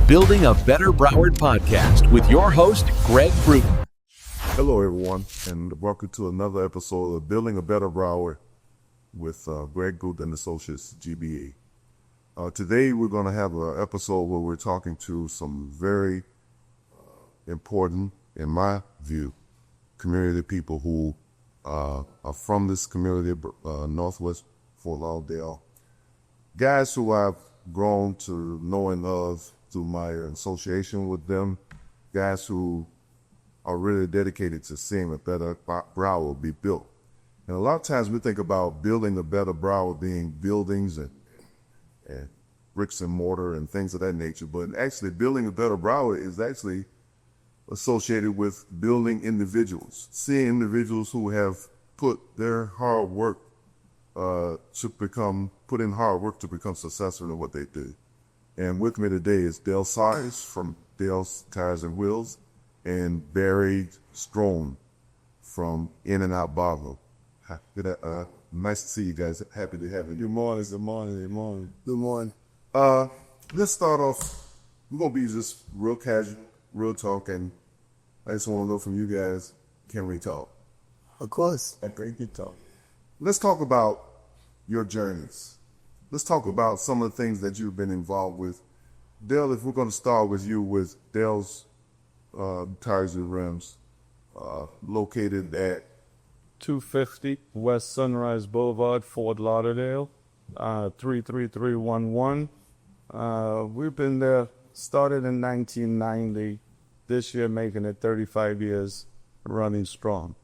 Building a Better Broward Podcast with your host, Greg Brewton. Hello, everyone, and welcome to another episode of Building a Better Broward with Greg Brewton and Associates, GBA. Today, we're going to have an episode where we're talking to some very important, in my view, community people who are from this community, Northwest Fort Lauderdale. Guys who I've grown to know and love through my association with them. Guys who are really dedicated to seeing a better Broward be built. And a lot of times we think about building a better Broward being buildings and bricks and mortar and things of that nature. But actually building a better Broward is actually associated with building individuals, seeing individuals who have put their hard work put in hard work to become successful in what they do. And with me today is Dale Saunders from Dale's Tires and Wheels and Barry Stroman from In and Out Barber. Nice to see you guys. Happy to have you. Good morning. Let's start off. We're going to be just real casual, real talk, and I just want to know from you guys, can we talk? Of course. I think you talk. Let's talk about your journeys. Let's talk about some of the things that you've been involved with. Dale, if we're going to start with you with Dale's Tires and Rims, located at 250 West Sunrise Boulevard, Fort Lauderdale, 33311. We've been there, started in 1990, this year making it 35 years, running strong.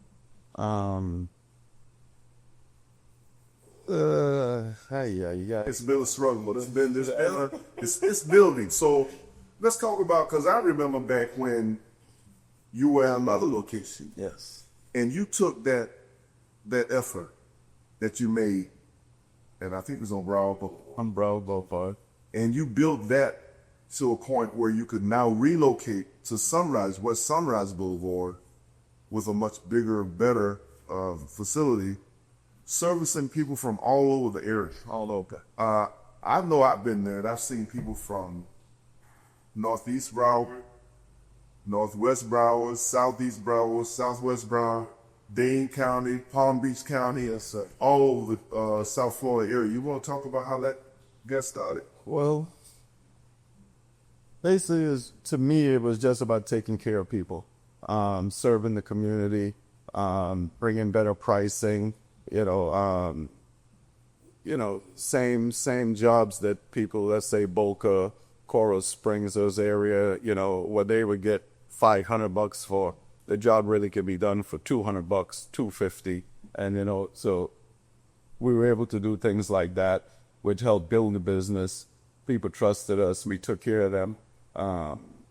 It's been a struggle, but it's building. So let's talk about, because I remember back when you were at another location. Yes. And you took that effort that you made, and I think it was on Broward Boulevard. And you built that to a point where you could now relocate to West Sunrise Boulevard with a much bigger, better facility, servicing people from all over the area. All over. I know I've been there, and I've seen people from Northeast Broward, Northwest Broward, Southeast Broward, Southwest Broward, Dane County, Palm Beach County, all over the South Florida area. You want to talk about how that got started? Well, basically, to me, it was just about taking care of people, serving the community, bringing better pricing, same jobs that people, let's say Boca, Coral Springs, those area, where they would get $500 for, the job really could be done for $200, $250, and so we were able to do things like that, which helped build the business. People trusted us. We took care of them.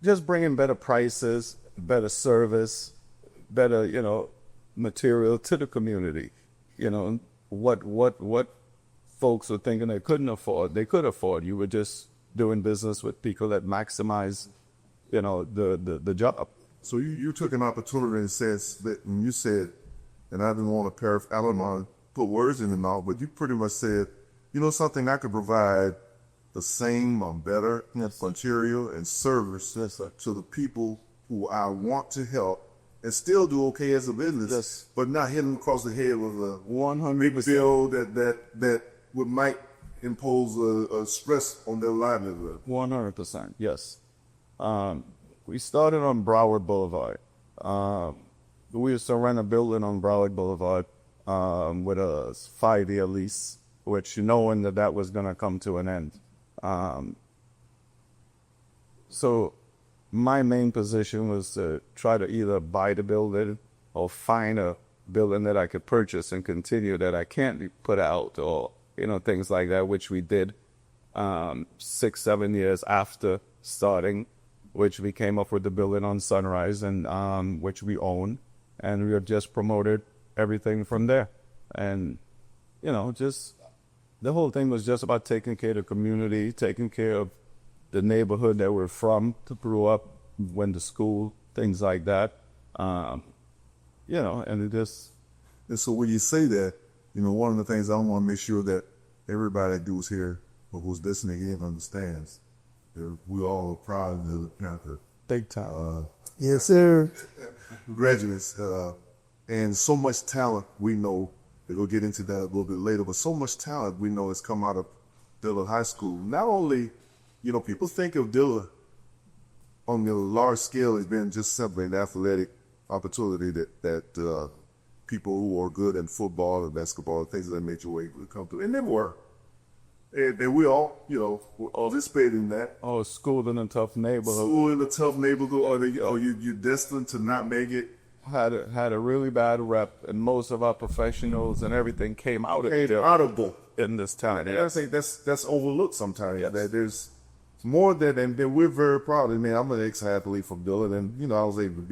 Just bringing better prices, better service, better, material to the community. What folks were thinking they couldn't afford, they could afford. You were just doing business with people that maximize, the job. So you took an opportunity and you said, and I didn't want to I don't want to put words in the mouth, but you pretty much said, something I could provide the same or better material and service to the people who I want to help and still do okay as a business, but not hit them across the head with a 100% bill that might impose a stress on their livelihood. 100%, yes. We started on Broward Boulevard. We used to rent a building on Broward Boulevard with a 5-year lease, which knowing that was going to come to an end. So my main position was to try to either buy the building or find a building that I could purchase and continue that I can't put out, or, things like that, which we did 6-7 years after starting, which we came up with the building on Sunrise, and which we own, and we have just promoted everything from there. And, just the whole thing was just about taking care of the community, taking care of the neighborhood that we're from, to grow up, went to school, things like that. And it just... And so when you say that, one of the things I want to make sure that everybody who's here or who's listening in understands We all are proud of the Panther. Big time. Yes, sir. Graduates, and so much talent we know. We'll get into that a little bit later, but so much talent we know has come out of Dillard High School. Not only, people think of Dillard on the large scale as being just simply an athletic opportunity that people who are good in football and basketball, things of that nature, would come to. And they were. And we all, participated in that. Oh, school in a tough neighborhood. School in a tough neighborhood, or you're destined to not make it. Had a really bad rep, and most of our professionals and everything came out of there Audible in this town. And I think that's overlooked sometimes. Yes. That there's more than, and we're very proud. I mean, I'm an ex-athlete from Dillard, and I was able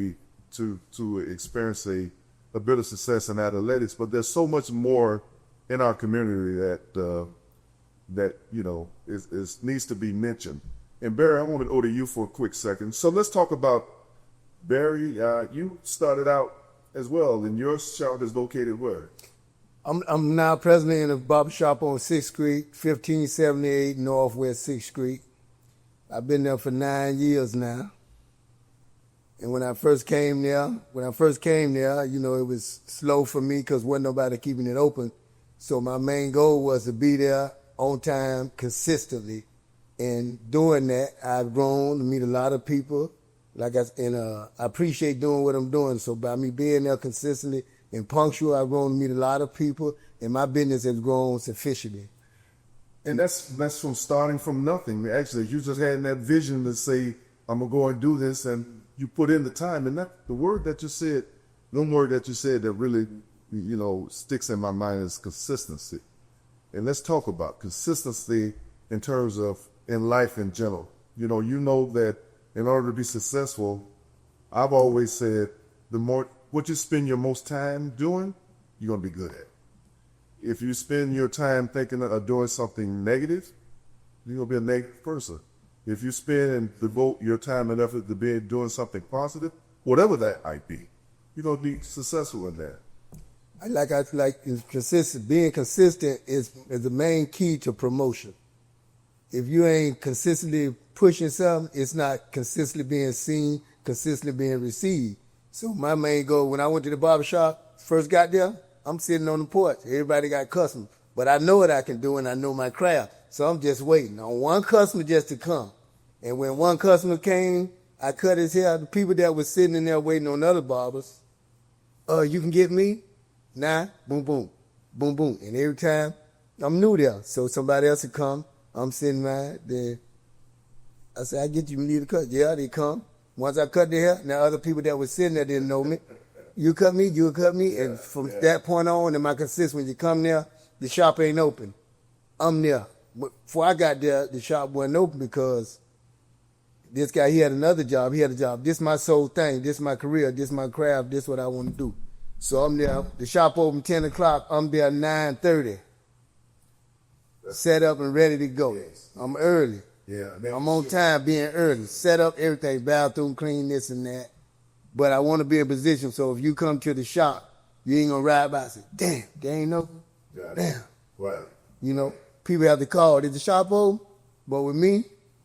to experience a bit of success in athletics. But there's so much more in our community that is needs to be mentioned. And Barry, I want to order you for a quick second. So let's talk about Barry. You started out as well, and your shop is located where? I'm now president of Barbershop on 6th Street, 1578 Northwest 6th Street. I've been there for 9 years now. And when I first came there, it was slow for me because wasn't nobody keeping it open. So my main goal was to be there on time, consistently. And doing that, I've grown to meet a lot of people. I appreciate doing what I'm doing. So by me being there consistently and punctual, I've grown to meet a lot of people, and my business has grown sufficiently. And that's from starting from nothing. Actually, you just had that vision to say, I'm going to go and do this, and you put in the time. And the word that you said that really, sticks in my mind is consistency. And let's talk about consistency in terms of in life in general. You know that in order to be successful, I've always said what you spend your most time doing, you're going to be good at. If you spend your time thinking of doing something negative, you're going to be a negative person. If you spend and devote your time and effort to doing something positive, whatever that might be, you're going to be successful in that. Being consistent is the main key to promotion. If you ain't consistently pushing something, it's not consistently being seen, consistently being received. So my main goal, when I went to the barbershop, first got there, I'm sitting on the porch. Everybody got customers. But I know what I can do, and I know my craft. So I'm just waiting on one customer just to come. And when one customer came, I cut his hair. The people that was sitting in there waiting on other barbers, you can get me? Nah, boom, boom, boom, boom. And every time, I'm new there. So somebody else would come. I'm sitting right there. I said, I get you need a cut. Yeah, they come. Once I cut their hair, now other people that were sitting there didn't know me. You cut me, you cut me. And from that point on, and my consistency, when you come there, the shop ain't open. I'm there. Before I got there, the shop wasn't open because this guy, he had another job. He had a job. This my sole thing. This my career. This my craft. This what I want to do. So I'm there. The shop open 10 o'clock. I'm there 9:30. Set up and ready to go. Yes. I'm early. Yeah, I'm on time being early. Set up everything, bathroom, clean this and that. But I want to be in position so if you come to the shop, you ain't going to ride by and say, damn, they ain't open. Damn. Right. People have to call, is the shop open? But with me,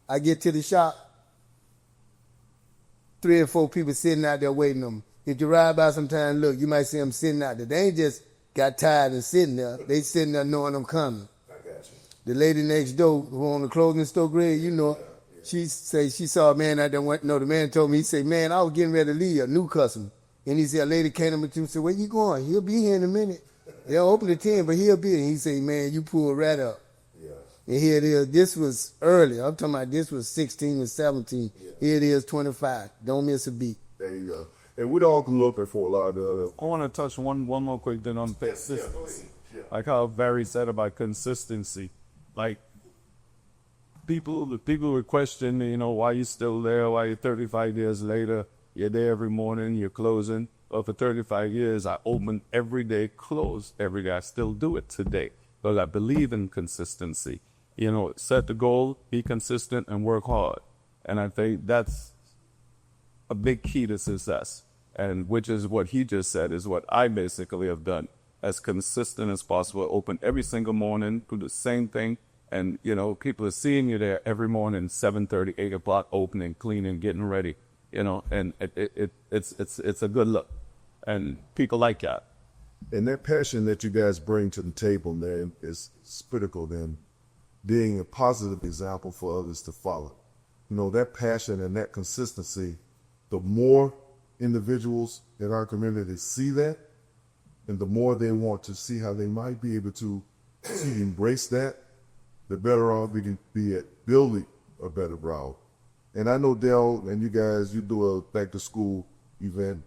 I get to the shop, 3 or 4 people sitting out there waiting on me. If you ride by sometime, look, you might see them sitting out there. They ain't just got tired and sitting there. They sitting there knowing I'm coming. The lady next door who on the clothing store, Greg, she say she saw a man out there. The man told me, he said, man, I was getting ready to leave, a new customer. And he said, a lady came to me and said, where you going? He'll be here in a minute. They'll open at 10, but he'll be here. And he said, man, you pulled right up. Yeah. And here it is. This was early. I'm talking about this was 16 and 17. Yeah. Here it is, 25. Don't miss a beat. There you go. And we'd all grew up at Fort Lauderdale. I want to touch one more quick thing on consistency. Like how Barry said about consistency. Like, people would question, why you still there, why you're 35 years later, you're there every morning, you're closing. But for 35 years, I open every day, close every day. I still do it today because I believe in consistency. Set the goal, be consistent, and work hard. And I think that's a big key to success. And which is what he just said is what I basically have done. As consistent as possible, open every single morning, do the same thing, and, you know, people are seeing you there every morning, 7:30, 8 o'clock, opening, cleaning, getting ready, you know, and it's a good look. And people like that. And that passion that you guys bring to the table, man, is critical then, being a positive example for others to follow. You know, that passion and that consistency, the more individuals in our community see that, and the more they want to see how they might be able to embrace that, the better off we can be at building a Better Broward. And I know Dale and you guys, you do a back to school event.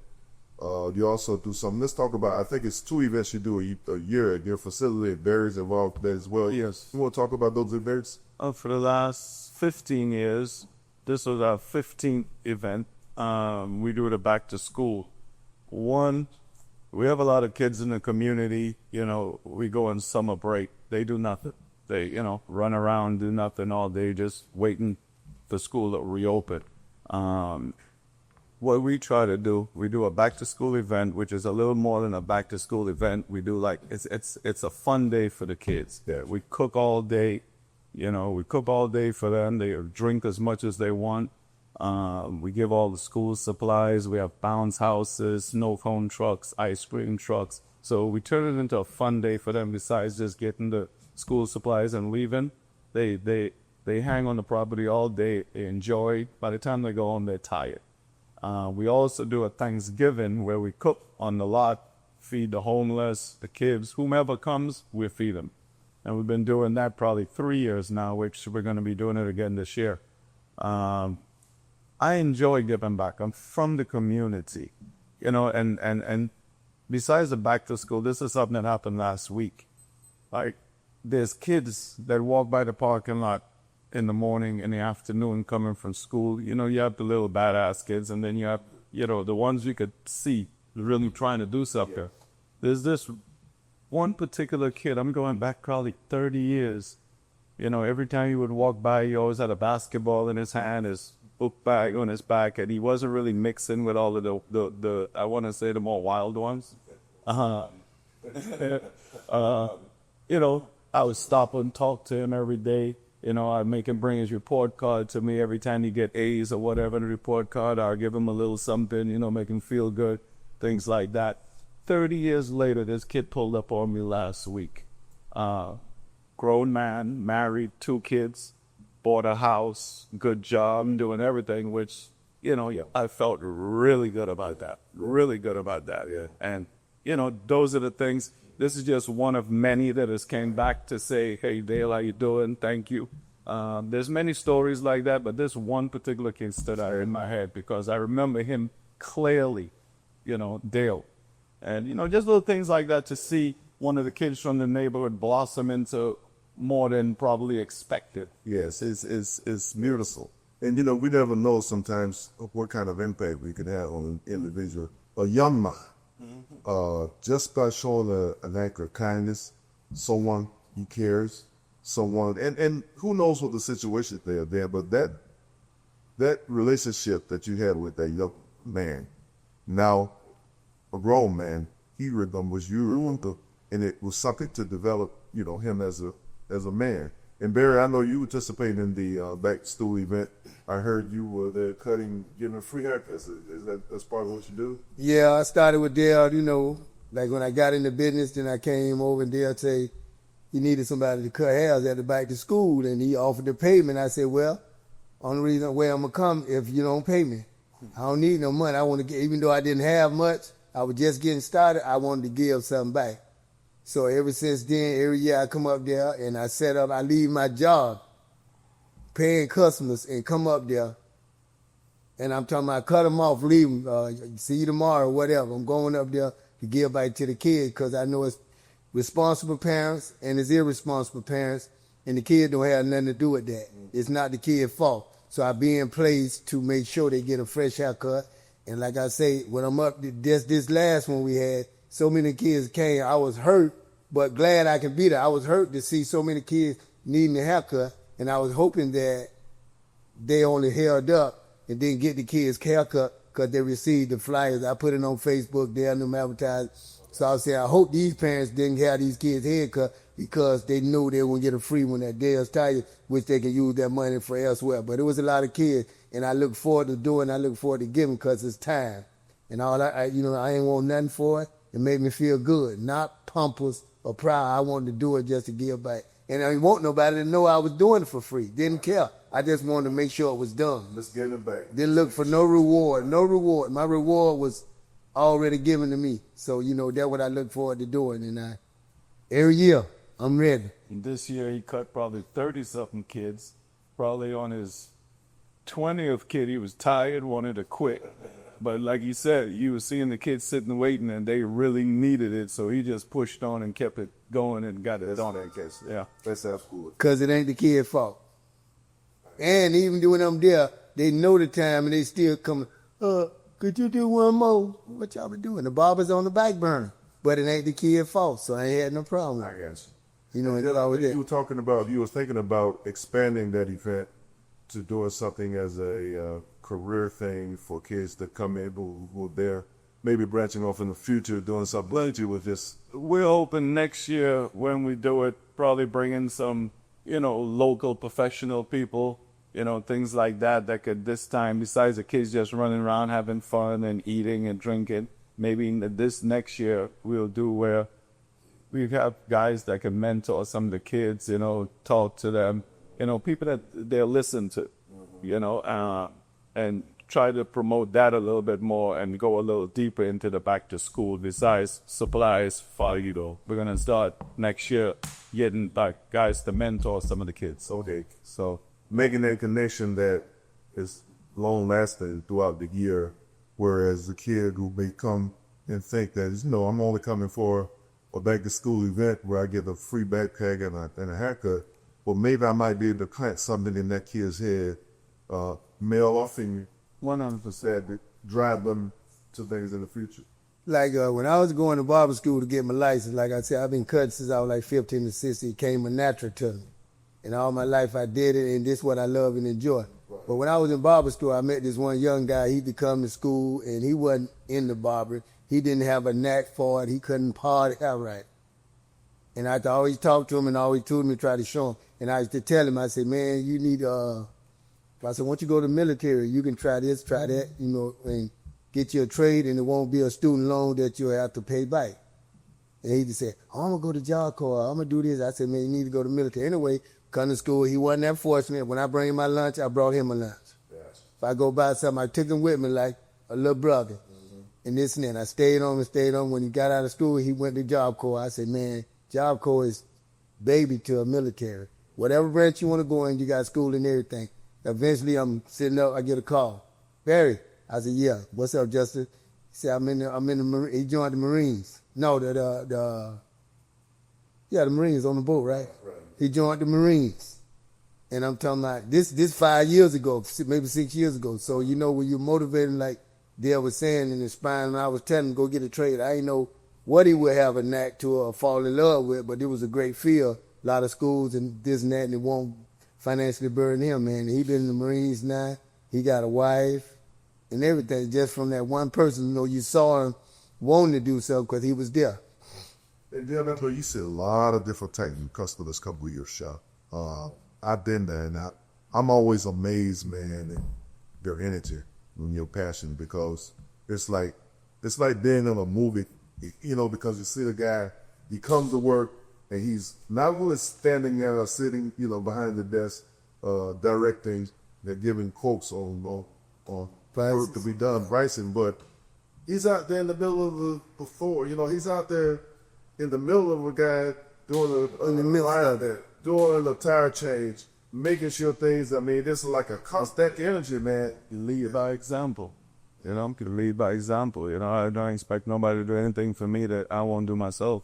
You also do something. Let's talk about, I think it's 2 events you do a year at your facility. Barry's involved with that as well. Yes. You want to talk about those events? For the last 15 years, this was our 15th event. We do the back to school. One, we have a lot of kids in the community. You know, we go on summer break. They do nothing. They, you know, run around, do nothing all day, just waiting for school to reopen. What we try to do, we do a back to school event, which is a little more than a back to school event. We do like, it's a fun day for the kids. Yeah, we cook all day, you know, we cook all day for them. They drink as much as they want. We give all the school supplies. We have bounce houses, snow cone trucks, ice cream trucks. So we turn it into a fun day for them. Besides just getting the school supplies and leaving, they hang on the property all day. They enjoy. By the time they go home, they're tired. We also do a Thanksgiving where we cook on the lot, feed the homeless, the kids, whomever comes, we feed them. And we've been doing that probably 3 years now, which we're going to be doing it again this year. I enjoy giving back. I'm from the community, you know, and besides the back to school, this is something that happened last week. Like, there's kids that walk by the parking lot in the morning, in the afternoon, coming from school. You know, you have the little badass kids, and then you have, you know, the ones you could see really trying to do something. Yeah. There's this one particular kid, I'm going back probably 30 years. You know, every time he would walk by, he always had a basketball in his hand, his book bag on his back, and he wasn't really mixing with all of the I want to say the more wild ones. You know, I would stop and talk to him every day. You know, I'd make him bring his report card to me every time he get A's or whatever in the report card. I'd give him a little something, you know, make him feel good, things like that. 30 years later, this kid pulled up on me last week. Grown man, married, 2 kids, bought a house, good job, doing everything, which, you know, I felt really good about that. Really good about that. Yeah. And, you know, those are the things. This is just one of many that has came back to say, hey, Dale, how you doing? Thank you. There's many stories like that, but this one particular case stood out in my head because I remember him clearly, you know, Dale. And, you know, just little things like that to see one of the kids from the neighborhood blossom into more than probably expected. Yes, it's beautiful. And, you know, we never know sometimes what kind of impact we can have on an individual. A young man, just by showing an act of kindness, someone he cares, someone, and who knows what the situation they're there, but that relationship that you had with that young man, now a grown man, he was you, and it was something to develop, you know, him as a man. And Barry, I know you participated in the back to school event. I heard you were there giving free haircuts. That's part of what you do? Yeah, I started with Dale, you know, like when I got into business, then I came over and Dale said he needed somebody to cut hairs at the back to school, and he offered to pay me. And I said, well, only reason where I'm going to come if you don't pay me. I don't need no money. I want to get, even though I didn't have much, I was just getting started, I wanted to give something back. So ever since then, every year I come up there and I leave my job, paying customers, and come up there. And I'm talking about cut them off, leave them, see you tomorrow, whatever. I'm going up there to give back to the kids because I know it's responsible parents and it's irresponsible parents, and the kids don't have nothing to do with that. It's not the kid's fault. So I be in place to make sure they get a fresh haircut. And like I say, when I'm up, this last one we had, so many kids came. I was hurt, but glad I can be there. I was hurt to see so many kids needing a haircut, and I was hoping that they only held up and didn't get the kids' haircut because they received the flyers. I put it on Facebook, they had them advertised. So I was saying, I hope these parents didn't have these kids' haircut because they knew they were going to get a free one at Dale's Tire, which they can use that money for elsewhere. But it was a lot of kids, and I look forward to doing. I look forward to giving because it's time, and all I ain't want nothing for it. It made me feel good, not pompous or proud. I wanted to do it just to give back, and I didn't want nobody to know I was doing it for free. Didn't care. I just wanted to make sure it was done. Let's get it back. Didn't look for no reward. No reward. My reward was already given to me. So, that's what I look forward to doing. And every year, I'm ready. And this year, he cut probably 30-something kids. Probably on his 20th kid, he was tired, wanted to quit. But like you said, you were seeing the kids sitting waiting, and they really needed it. So he just pushed on and kept it going and got it on that case. Yeah. That's absolutely. Because it ain't the kid's fault. And even when I'm there, they know the time, and they still come, could you do one more? What y'all been doing? The barber's on the back burner. But it ain't the kid's fault, so I ain't had no problem. I guess. You were talking about, you were thinking about expanding that event to doing something as a career thing for kids that come in who are there, maybe branching off in the future, doing something. What did you with this? We're hoping next year when we do it, probably bring in some, local professional people, things like that could this time, besides the kids just running around having fun and eating and drinking, maybe this next year we'll do where we have guys that can mentor some of the kids, talk to them, people that they'll listen to, and try to promote that a little bit more and go a little deeper into the back to school besides supplies for, we're going to start next year getting back guys to mentor some of the kids. Okay. So making that connection that is long lasting throughout the year, whereas the kid who may come and think that, I'm only coming for a back to school event where I get a free backpack and a haircut. Well, maybe I might be able to plant something in that kid's head, male or female, 100%. that drive them to things in the future. Like when I was going to barber school to get my license, like I said, I've been cutting since I was like 15 to 16. It came a natural to me. And all my life I did it, and this is what I love and enjoy. Right. But when I was in barber school, I met this one young guy. He'd come to school, and he wasn't in the barber. He didn't have a knack for it. He couldn't part hair right. And I always talk to him and always told him to try to show him. And I used to tell him, I said, man, you need, I said, once you go to the military, you can try this, try that, and get you a trade, and it won't be a student loan that you'll have to pay back. And he just said, I'm going to go to Job Corps. I'm going to do this. I said, man, you need to go to the military. Anyway, come to school. He wasn't that fortunate. When I bring him my lunch, I brought him a lunch. Yes. If I go buy something, I took him with me like a little brother. Mm-hmm. And this and that. I stayed on and stayed on. When he got out of school, he went to Job Corps. I said, man, Job Corps is baby to a military. Whatever branch you want to go in, you got school and everything. Eventually, I'm sitting up, I get a call. Barry. I said, yeah. What's up, Justin? He said, I'm in the Marine. He joined the Marines. No, the Marines on the boat, right? Right. He joined the Marines. And I'm talking about this 5 years ago, maybe 6 years ago. So, when you're motivated, like Dale was saying and inspiring, I was telling him go get a trade. I didn't know what he would have a knack to or fall in love with, but it was a great field. A lot of schools and this and that, and it won't financially burden him, man. He been in the Marines now. He got a wife and everything just from that one person. You saw him wanting to do something because he was there. And then that's where you see a lot of different types of customers come to your shop. I've been there, and I'm always amazed, man, at their energy and your passion, because it's like being in a movie, because you see the guy, he comes to work, and he's not really standing there or sitting, behind the desk, directing, they're giving quotes on work to be done, pricing, but he's out there in the middle of the floor, he's out there in the middle of a guy doing a tire change, making sure things, this is like a constant energy, man. You lead by example. You lead by example. I don't expect nobody to do anything for me that I won't do myself.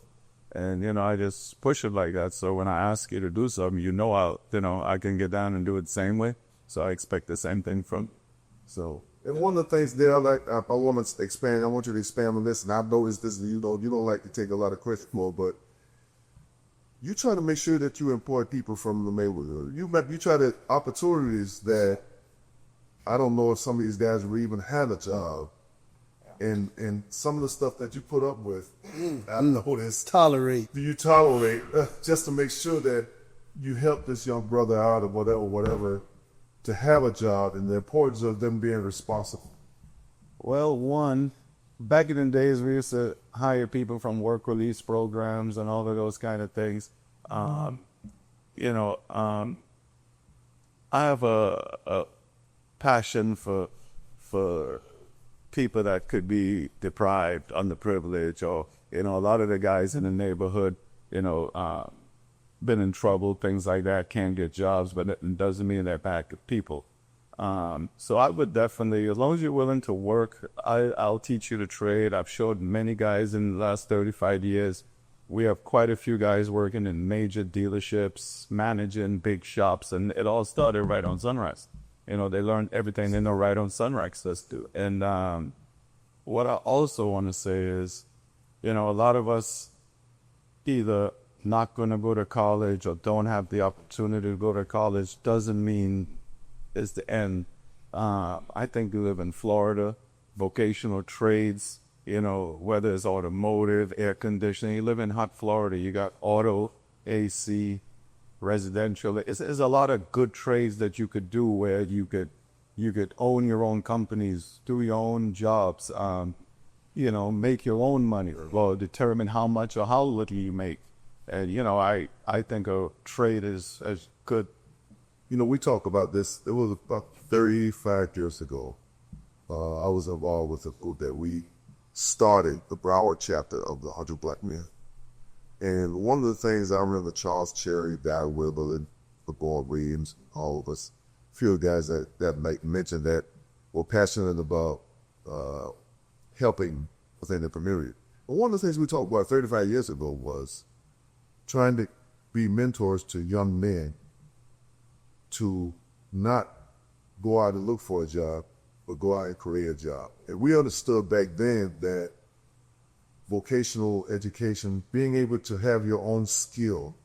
And, I just push it like that. So when I ask you to do something, I can get down and do it the same way. So I expect the same thing from you. So. And one of the things there, I want to expand, I want you to expand on this, and I've noticed this, you don't like to take a lot of credit for, but you try to make sure that you employ people from the neighborhood. You try to opportunities that I don't know if some of these guys would even have a job. And some of the stuff that you put up with, I know this. Tolerate. Do you tolerate just to make sure that you help this young brother out or whatever, to have a job, and the importance of them being responsible? Well, one, back in the days, we used to hire people from work release programs and all of those kind of things. I have a passion for people that could be deprived, underprivileged, or, a lot of the guys in the neighborhood, been in trouble, things like that, can't get jobs, but it doesn't mean they're bad people. So I would definitely, as long as you're willing to work, I'll teach you the trade. I've showed many guys in the last 35 years. We have quite a few guys working in major dealerships, managing big shops, and it all started right on Sunrise. They learned everything they know right on Sunrise. Let's do. And what I also want to say is, a lot of us either not going to go to college or don't have the opportunity to go to college doesn't mean it's the end. I think we live in Florida, vocational trades, whether it's automotive, air conditioning. You live in hot Florida, you got auto, AC, residential. It's a lot of good trades that you could do where you could own your own companies, do your own jobs, make your own money, or determine how much or how little you make. And, I think a trade is as good. We talk about this. It was about 35 years ago. I was involved with a group that we started the Broward chapter of the 100 Black Men. And one of the things I remember, Charles Cherry, Barry Stroman, LeBron Williams, all of us, a few guys that mentioned that were passionate about helping within the community. But one of the things we talked about 35 years ago was trying to be mentors to young men to not go out and look for a job, but go out and create a job. And we understood back then that vocational education, being able to have your own skill,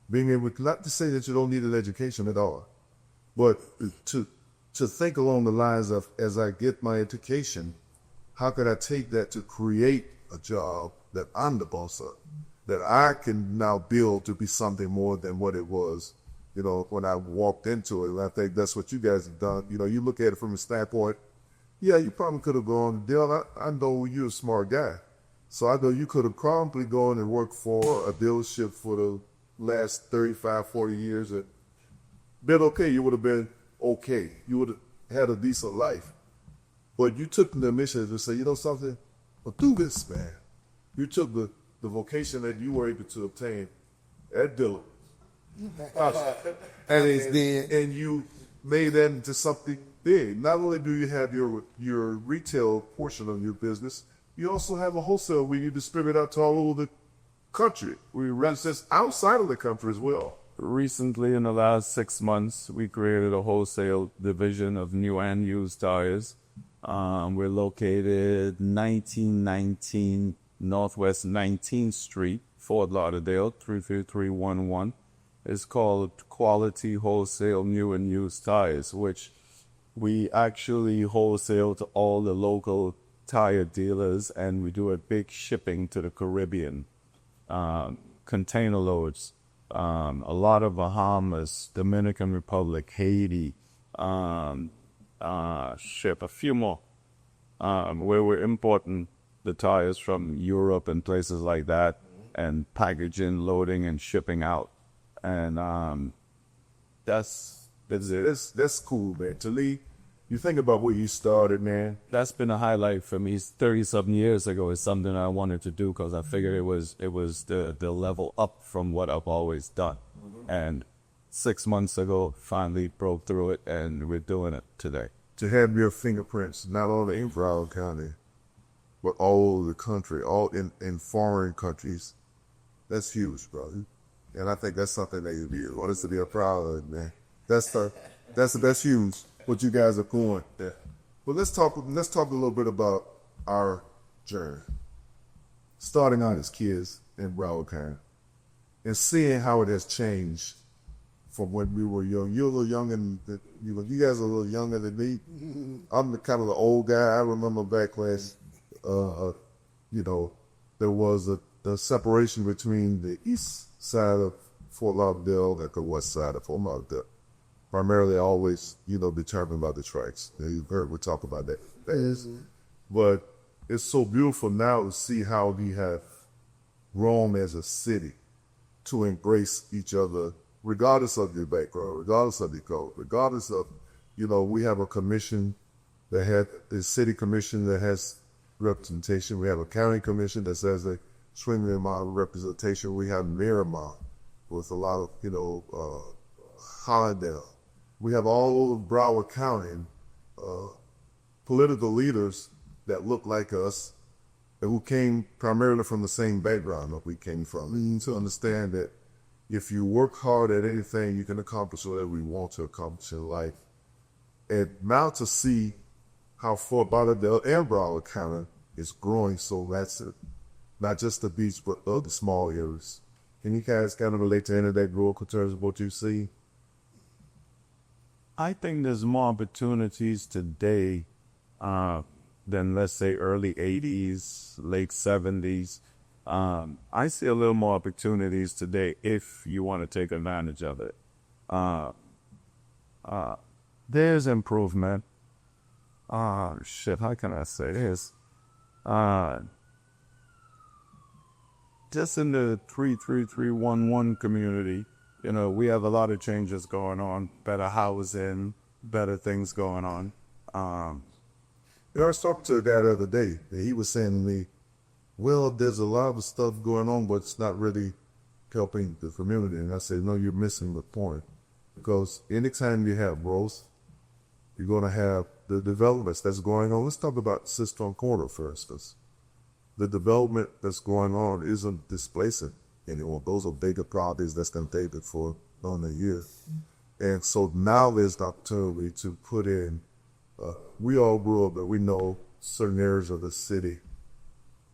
being able, not to say that you don't need an education at all, but to think along the lines of, as I get my education, how could I take that to create a job that I'm the boss of, that I can now build to be something more than what it was, when I walked into it. And I think that's what you guys have done. You look at it from a standpoint, yeah, you probably could have gone, Dale, I know you're a smart guy. So I know you could have probably gone and worked for a dealership for the last 35, 40 years and been okay. You would have been okay. You would have had a decent life. But you took the initiative to say, something? Well, do this, man. You took the vocation that you were able to obtain at Dillon. And you made that into something big. Not only do you have your retail portion of your business, you also have a wholesale where you distribute out to all over the country. We represent outside of the country as well. Recently, in the last 6 months, we created a wholesale division of new and used tires. We're located 1919 Northwest 19th Street, Fort Lauderdale, 33311. It's called Quality Wholesale New and Used Tires, which we actually wholesale to all the local tire dealers, and we do a big shipping to the Caribbean, container loads, a lot of Bahamas, Dominican Republic, Haiti, ship a few more, where we're importing the tires from Europe and places like that, and packaging, loading, and shipping out. And that's it. That's cool, man. Talee, you think about where you started, man. That's been a highlight for me. 30-something years ago is something I wanted to do because I figured it was the level up from what I've always done. Mm-hmm. And 6 months ago, finally broke through it, and we're doing it today. To have your fingerprints, not only in Broward County, but all over the country, all in foreign countries, that's huge, brother. And I think that's something that you want us to be proud of, man. That's huge. What you guys are doing there. Well, let's talk a little bit about our journey. Starting out as kids in Broward County and seeing how it has changed from when we were young. You're a little younger than you guys are a little younger than me. I'm kind of the old guy. I remember back when there was the separation between the east side of Fort Lauderdale and the west side of Fort Lauderdale. Primarily always, determined by the tracks. You heard we talk about that. But it's so beautiful now to see how we have grown as a city to embrace each other, regardless of your background, regardless of your code, regardless of, we have a commission that had the city commission that has representation. We have a county commission that says a extremely amount of representation. We have Miramar with a lot of, Hollandale. We have all over Broward County political leaders that look like us and who came primarily from the same background that we came from. We need to understand that if you work hard at anything, you can accomplish whatever we want to accomplish in life. And now to see how Fort Lauderdale and Broward County is growing so massive, not just the beach, but other small areas. Can you guys kind of relate to any of that growth in terms of what you see? I think there's more opportunities today than, let's say, early 80s, late 70s. I see a little more opportunities today if you want to take advantage of it. There's improvement. How can I say this? Just in the 33311 community, we have a lot of changes going on, better housing, better things going on. I was talking to a guy the other day, and he was saying to me, well, there's a lot of stuff going on, but it's not really helping the community. And I said, no, you're missing the point. Because anytime you have growth, you're going to have the developments that's going on. Let's talk about Siston Corner, for instance. The development that's going on isn't displacing anyone. Those are bigger properties that's going to take it for a year. And so now there's the opportunity to put in, we all grew up that we know certain areas of the city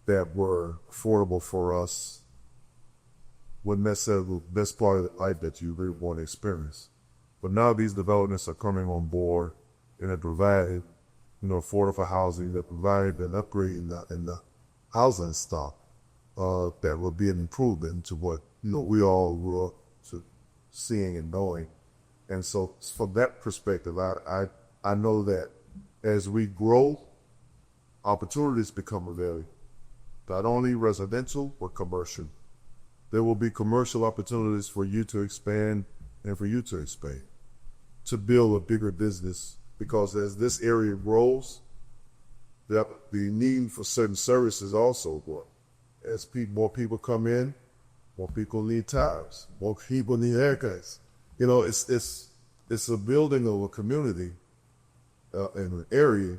that were affordable for us, wouldn't necessarily the best part of the life that you really want to experience. But now these developments are coming on board and they're providing, affordable housing, they're providing an upgrade in the housing stock that will be an improvement to what we all grew up to seeing and knowing. And so from that perspective, I know that as we grow, opportunities become available. Not only residential, but commercial. There will be commercial opportunities for you to expand and for you to expand, to build a bigger business. Because as this area grows, the need for certain services also grow. As more people come in, more people need tires, more people need haircuts. It's a building of a community in an area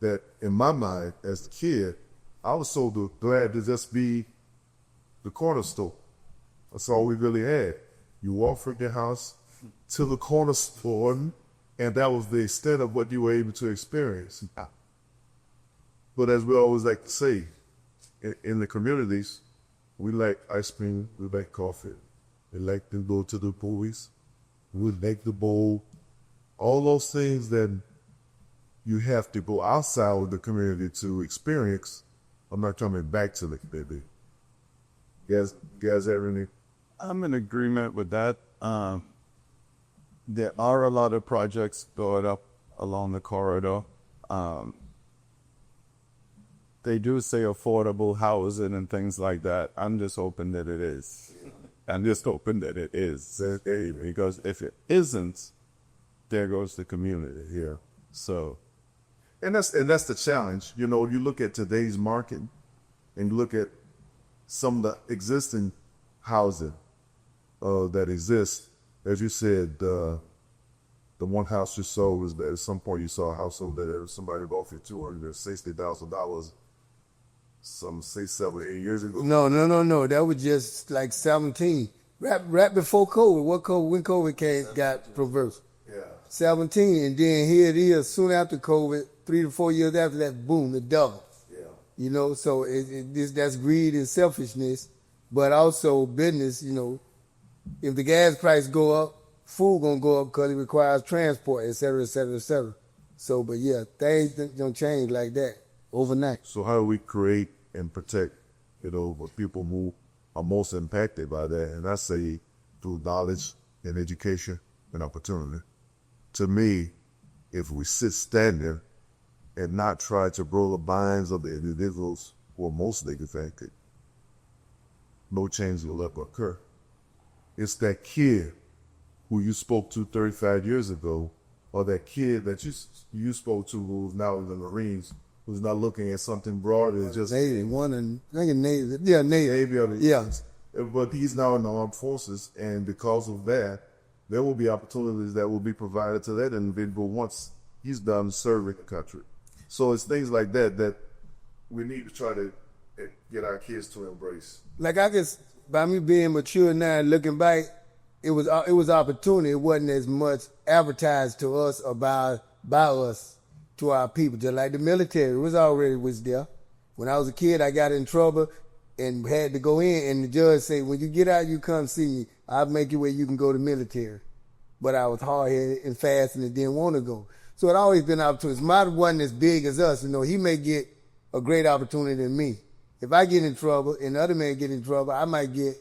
that, in my mind, as a kid, I was so glad to just be the corner store. That's all we really had. You walk from your house to the corner store, and that was the extent of what you were able to experience. But as we always like to say, in the communities, we like ice cream, we like coffee, we like to go to the movies, we like the bowl, all those things that you have to go outside of the community to experience. I'm not coming back to the community. You guys have any? I'm in agreement with that. There are a lot of projects going up along the corridor. They do say affordable housing and things like that. I'm just hoping that it is. Because if it isn't, there goes the community here. So, and that's the challenge. You look at today's market, and you look at some of the existing housing that exists. As you said, the one house you sold was that at some point you saw a household that somebody bought for $260,000. Some say 7 or 8 years ago. No. That was just like 17. Right before COVID. When COVID got reversed. Yeah. 17, and then here it is. Soon after COVID, 3 to 4 years after that, boom, it doubled. Yeah. So that's greed and selfishness, but also business. If the gas price go up, food gonna go up because it requires transport, et cetera, et cetera, et cetera. So, but yeah, things don't change like that. overnight. So how do we create and protect, what people who are most impacted by that? And I say through knowledge and education and opportunity. To me, if we sit standing and not try to blow the minds of the individuals who are most affected, no change will ever occur. It's that kid who you spoke to 35 years ago, or that kid that you spoke to who's now in the Marines, who's not looking at something broader, just Navy, Navy. Yeah. But he's now in the armed forces, and because of that, there will be opportunities that will be provided to that individual once he's done serving the country. So it's things like that we need to try to get our kids to embrace. Like I guess by me being mature now and looking back, it was opportunity. It wasn't as much advertised to us by us to our people. Just like the military, was there. When I was a kid, I got in trouble and had to go in, and the judge said, when you get out, you come see me. I'll make you where you can go to military. But I was hard-headed and fast and didn't want to go. So it always been opportunities. Mine wasn't as big as us. He may get a great opportunity than me. If I get in trouble and the other man get in trouble, I might get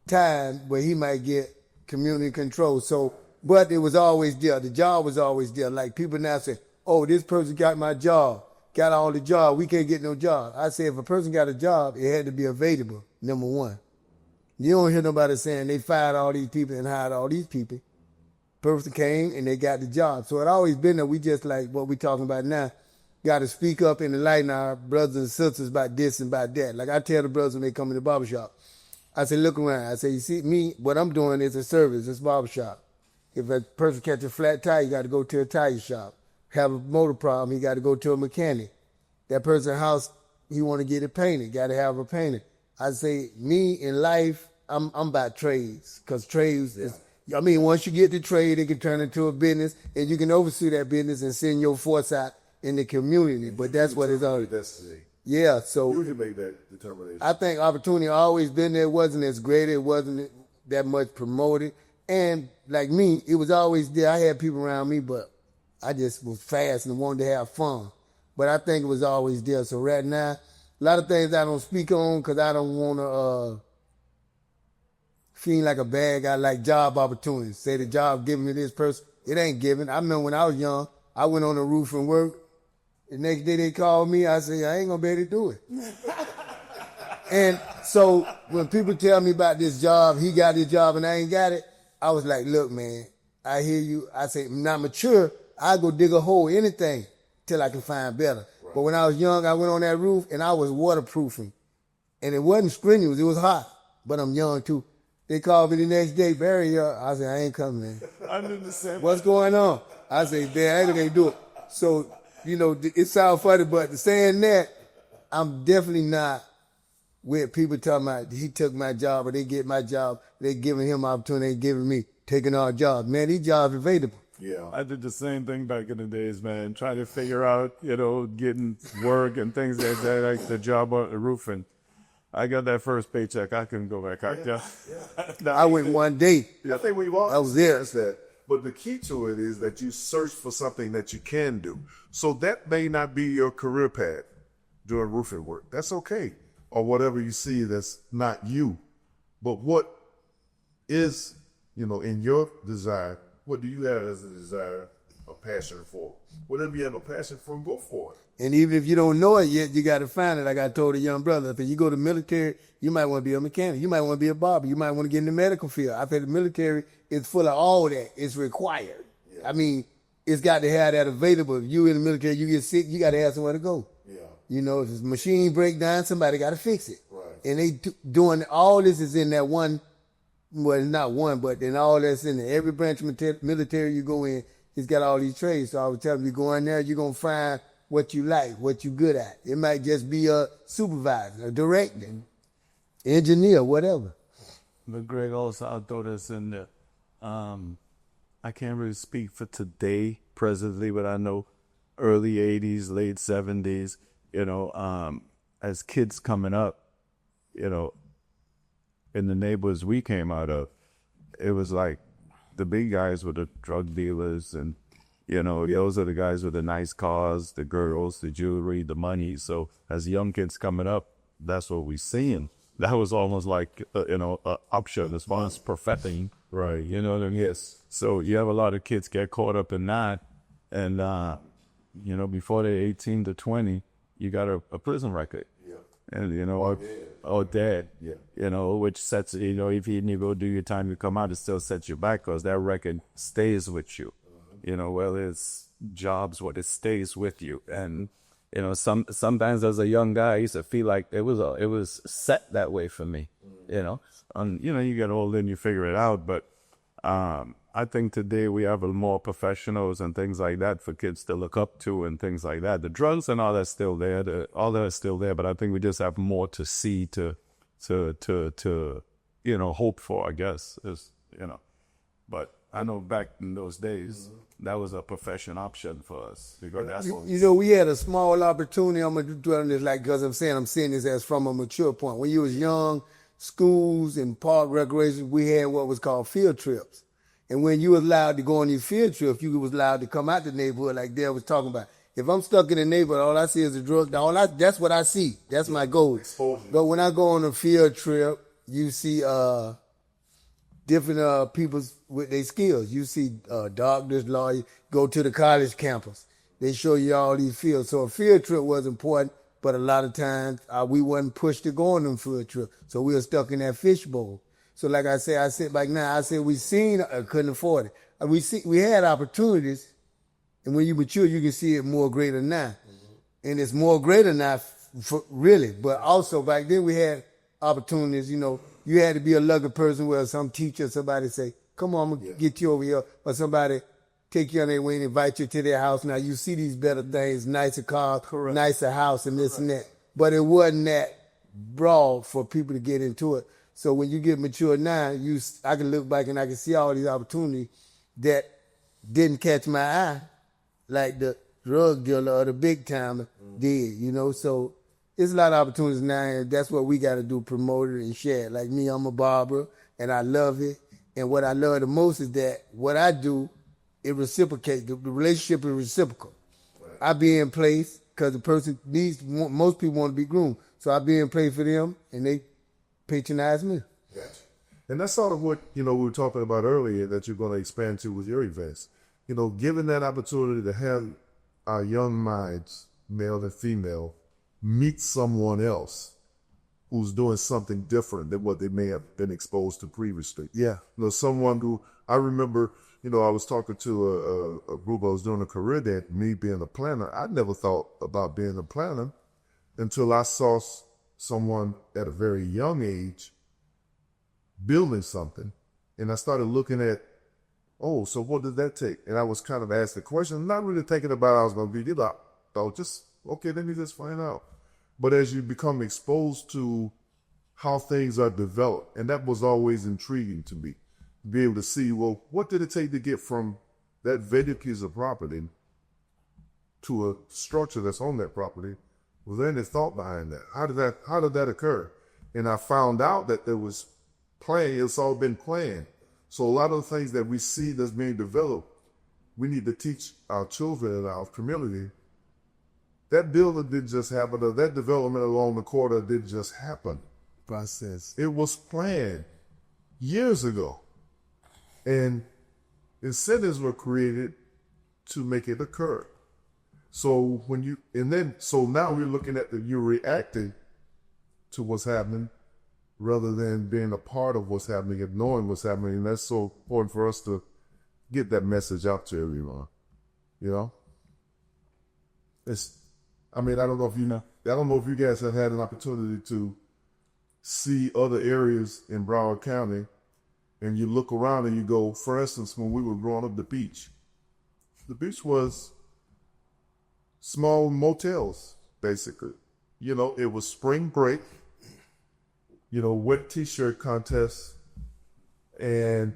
time where he might get community control. So, but it was always there. The job was always there. Like people now say, oh, this person got my job, got all the job. We can't get no job. I say if a person got a job, it had to be available, number one. You don't hear nobody saying they fired all these people and hired all these people. Person came and they got the job. So it always been there. We just like what we talking about now. Got to speak up and enlighten our brothers and sisters about this and about that. Like I tell the brothers when they come in the barbershop, I say, look around. I say, you see me, what I'm doing is a service, it's barbershop. If a person catch a flat tire, you got to go to a tire shop. Have a motor problem, he got to go to a mechanic. That person's house, he want to get it painted, got to have a painter. I say, me in life, I'm about trades, because trades is, once you get the trade, it can turn into a business, and you can oversee that business and send your force out in the community. But that's what it's all. Yeah, so you can make that determination. I think opportunity always been there. It wasn't as great. It wasn't that much promoted. And like me, it was always there. I had people around me, but I just was fast and wanted to have fun. But I think it was always there. So right now, a lot of things I don't speak on because I don't want to feel like a bad guy, like job opportunities. Say the job given to this person, it ain't given. I remember when I was young, I went on the roof and worked. The next day they called me, I said, I ain't gonna be able to do it. And so when people tell me about this job, he got his job and I ain't got it, I was like, look, man, I hear you. I say, I'm not mature. I go dig a hole, anything, till I can find better. Right. But when I was young, I went on that roof and I was waterproofing. And it wasn't strenuous, it was hot, but I'm young too. They called me the next day, Barry, I said, I ain't coming, man. I knew the same. What's going on? I said, man, I ain't gonna do it. So, it sounds funny, but saying that, I'm definitely not with people talking about he took my job or they get my job, they giving him opportunity, they giving me, taking our jobs. Man, these jobs available. Yeah. I did the same thing back in the days, man, trying to figure out, getting work and things like that, like the job on the roof. And I got that first paycheck. I couldn't go back out there. Yeah. I went one day. I think we've all I was there. that. But the key to it is that you search for something that you can do. So that may not be your career path doing roofing work. That's okay. Or whatever you see that's not you. But what is, in your desire, what do you have as a desire, a passion for? Whatever you have a passion for, go for it. And even if you don't know it yet, you got to find it. Like I told a young brother, if you go to the military, you might want to be a mechanic. You might want to be a barber. You might want to get in the medical field. I think the military is full of all that. It's required. Yeah. It's got to have that available. If you in the military, you get sick, you got to have somewhere to go. Yeah. If a machine break down, somebody got to fix it. Right. And they doing all this is in that one, well, not one, but in all that's in there. Every branch of military you go in, it's got all these trades. So I would tell them, you go in there, you're going to find what you like, what you good at. It might just be a supervisor, a director, engineer, whatever. But Greg, also I'll throw this in there. I can't really speak for today presently, but I know early 80s, late 70s, as kids coming up, in the neighborhoods we came out of, it was like the big guys were the drug dealers and, You know, those are the guys with the nice cars, the girls, the jewelry, the money. So as young kids coming up, that's what we're seeing. That was almost like, an option as far as perfecting. Right. You know what I mean? Yes. So you have a lot of kids get caught up in that. And, before they're 18 to 20, you got a prison record. Yeah. And, or dead. Yeah. Which sets, if you go do your time, you come out, it still sets you back because that record stays with you. Whether it's jobs, what it stays with you. And, sometimes as a young guy, I used to feel like it was set that way for me, And, you get older and you figure it out. But I think today we have more professionals and things like that for kids to look up to and things like that. The drugs and all that's still there. All that is still there. But I think we just have more to see to hope for, I guess. But I know back in those days, that was a profession option for us. Because that's what we had a small opportunity. I'm going to do on this because I'm seeing this as from a mature point. When you was young, schools and park recreation, we had what was called field trips. And when you was allowed to go on these field trips, you was allowed to come out the neighborhood like Dale was talking about. If I'm stuck in the neighborhood, all I see is the drugs. That's what I see. That's my goal. Exposure. But when I go on a field trip, you see different people with their skills. You see doctors, lawyers, go to the college campus. They show you all these fields. So a field trip was important, but a lot of times we wasn't pushed to go on them field trips. So we were stuck in that fishbowl. So like I sit back now, we couldn't afford it. We had opportunities, and when you mature, you can see it more greater now. And it's more greater now, really. But also back then we had opportunities, you had to be a lucky person where some teacher, somebody say, come on, I'm going to get you over here. Or somebody take you on their way and invite you to their house. Now you see these better things, nicer cars, nicer house and this and that. But it wasn't that broad for people to get into it. So when you get mature now, I can look back and I can see all these opportunities that didn't catch my eye like the drug dealer or the big timer did, So it's a lot of opportunities now, and that's what we got to do, promote it and share it. Like me, I'm a barber, and I love it. And what I love the most is that what I do, it reciprocates. The relationship is reciprocal. Right. I be in place because the person most people want to be groomed. So I be in place for them, and they patronize me. Gotcha. And that's sort of what, we were talking about earlier that you're going to expand to with your events. Given that opportunity to have our young minds, male and female, meet someone else who's doing something different than what they may have been exposed to previously. Yeah. Someone who, I remember, I was talking to a group I was doing a career day, me being a planner. I never thought about being a planner until I saw someone at a very young age building something. And I started looking at, so what did that take? And I was kind of asked the question, not really thinking about I was going to be, let me just find out. But as you become exposed to how things are developed, and that was always intriguing to me, to be able to see, what did it take to get from that vacant piece of property to a structure that's on that property? Was there any thought behind that? How did that occur? And I found out that there was it's all been planned. So a lot of the things that we see that's being developed, we need to teach our children and our community. That building didn't just happen, or that development along the corridor didn't just happen. Process. It was planned years ago. And incentives were created to make it occur. So now we're looking at you're reacting to what's happening rather than being a part of what's happening and knowing what's happening. And that's so important for us to get that message out to everyone. I don't know if you guys have had an opportunity to see other areas in Broward County, and you look around and you go, for instance, when we were growing up, the beach was small motels, basically. It was spring break, wet t-shirt contests, and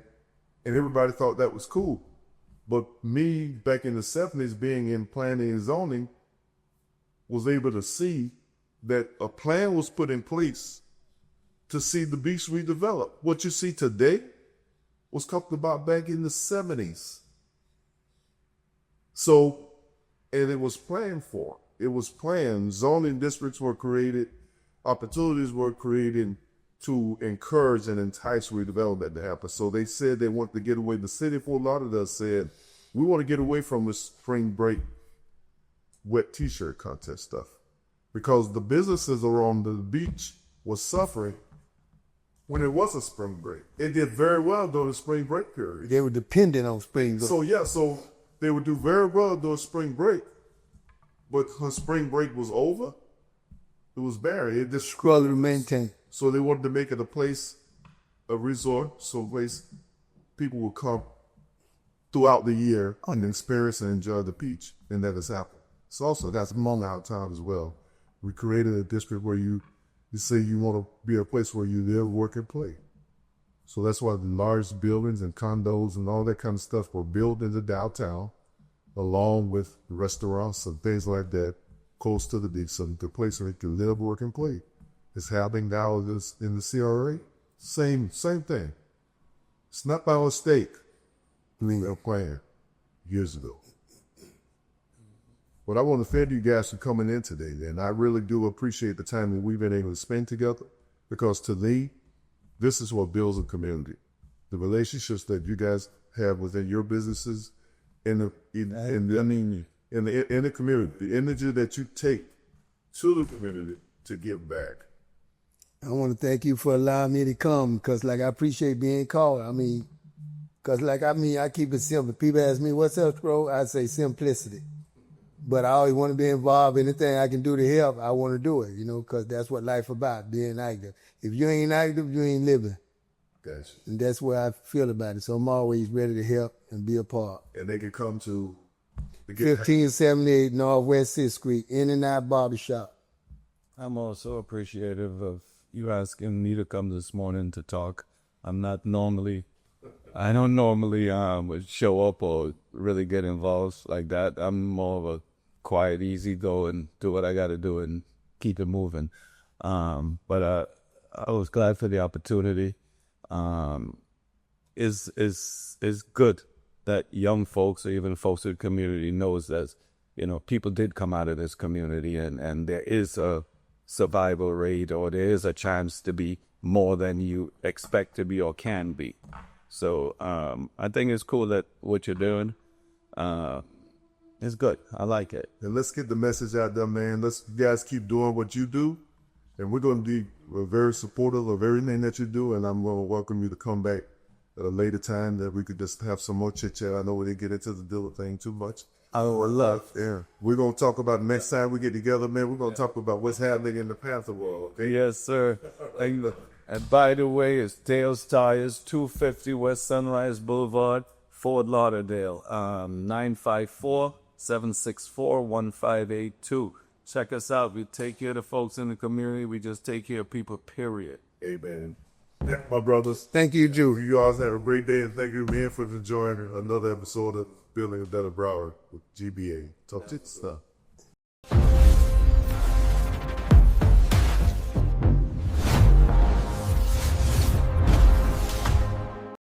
everybody thought that was cool. But me, back in the 70s, being in planning and zoning, was able to see that a plan was put in place to see the beach redeveloped. What you see today was talked about back in the 70s. So, and it was planned for. It was planned. Zoning districts were created. Opportunities were created to encourage and entice redevelopment to happen. So they said they wanted to get away. The city of Fort Lauderdale said, we want to get away from the spring break wet t-shirt contest stuff, because the businesses around the beach was suffering when it was a spring break. It did very well during the spring break period. They were dependent on spring break. So they would do very well during spring break, but when spring break was over, it was barren. It just struggled to maintain. So they wanted to make it a place, a resort, so a place people would come throughout the year and experience and enjoy the beach, and that has happened. So also, that's among our time as well. We created a district where you say you want to be a place where you live, work, and play. So that's why the large buildings and condos and all that kind of stuff were built in the downtown, along with restaurants and things like that, close to the beach, so the place where you can live, work, and play. It's happening now in the CRA. Same thing. It's not by mistake. We were playing years ago. But I want to thank you guys for coming in today, and I really do appreciate the time that we've been able to spend together, because to me, this is what builds a community. The relationships that you guys have within your businesses, in the community, the energy that you take to the community to give back. I want to thank you for allowing me to come, because I appreciate being called. I keep it simple. People ask me, what's up, bro? I say simplicity. But I always want to be involved. Anything I can do to help, I want to do it, because that's what life about, being active. If you ain't active, you ain't living. Gotcha. And that's where I feel about it. So I'm always ready to help and be a part. And they can come to 1578 Northwest 6th Street, In-N-Out Barbershop. I'm also appreciative of you asking me to come this morning to talk. I don't normally show up or really get involved like that. I'm more of a quiet, easy go and do what I got to do and keep it moving. But I was glad for the opportunity. It's good that young folks or even folks in the community knows that, people did come out of this community and there is a survival rate, or there is a chance to be more than you expect to be or can be. So I think it's cool that what you're doing is good. I like it. And let's get the message out there, man. You guys keep doing what you do. And we're going to be very supportive of everything that you do. And I'm going to welcome you to come back at a later time that we could just have some more chit-chat. I know we didn't get into the dealer thing too much. I would love. Yeah. We're going to talk about next time we get together, man. We're going to talk about what's happening in the Panther world. Okay? Yes, sir. And by the way, it's Dale's Tires, 250 West Sunrise Boulevard, Fort Lauderdale, 954-764-1582. Check us out. We take care of the folks in the community. We just take care of people, period. Amen. Yeah, my brothers. Thank you, Drew. You all have a great day, and thank you, man, for enjoying another episode of Building a Better Broward with GBA. Talk to you.